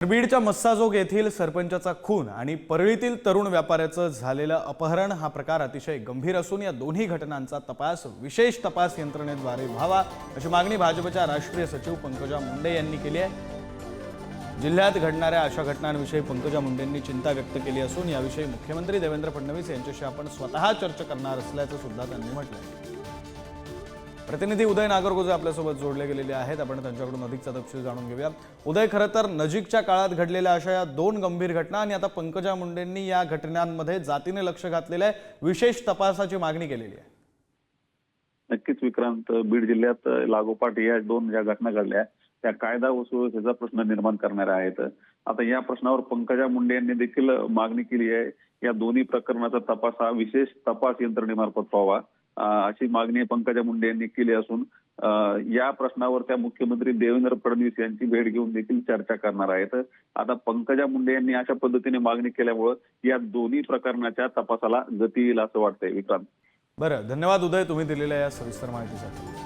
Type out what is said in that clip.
बीडच्या मस्साजोग येथील सरपंचाचा खून आणि परळीतील तरुण व्यापाऱ्याचं झालेलं अपहरण हा प्रकार अतिशय गंभीर असून या दोन्ही घटनांचा तपास विशेष तपास यंत्रणेद्वारे व्हावा अशी मागणी भाजपच्या राष्ट्रीय सचिव पंकजा मुंडे यांनी केली आहे। जिल्ह्यात घडणाऱ्या अशा घटनांविषयी पंकजा मुंडेंनी चिंता व्यक्त केली असून याविषयी मुख्यमंत्री देवेंद्र फडणवीस यांच्याशी आपण स्वतः चर्चा करणार असल्याचं सुद्धा त्यांनी म्हटलंय। प्रतिनिधी उदय नागरगोजे आपल्यासोबत जोडले गेलेले आहेत, आपण त्यांच्याकडून अधिकचा तपशील जाणून घेऊया। उदय, खरं तर नजीकच्या काळात घडलेल्या अशा या दोन गंभीर घटना आणि आता पंकजा मुंडेंनी या घटनांमध्ये जातीने लक्ष घातलेलं आहे, विशेष तपासाची मागणी केलेली आहे। नक्कीच विक्रांत, बीड जिल्ह्यात लागोपाठ या दोन ज्या घटना घडल्या त्या कायदा व सुव्यवस्थेचा प्रश्न निर्माण करणाऱ्या आहेत। आता या प्रश्नावर पंकजा मुंडे यांनी देखील मागणी केली आहे, या दोन्ही प्रकरणाचा तपास हा विशेष तपास यंत्रणेमार्फत व्हावा अशी मागणी पंकजा मुंडे यांनी केली असून या प्रश्नावर त्या मुख्यमंत्री देवेंद्र फडणवीस यांची भेट घेऊन देखील चर्चा करणार आहेत। आता पंकजा मुंडे यांनी अशा पद्धतीने मागणी केल्यामुळे या दोन्ही प्रकरणाच्या तपासाला गती येईल असं वाटतंय विक्रांत। बरं, धन्यवाद उदय, तुम्ही दिलेल्या या सविस्तर माहितीसाठी।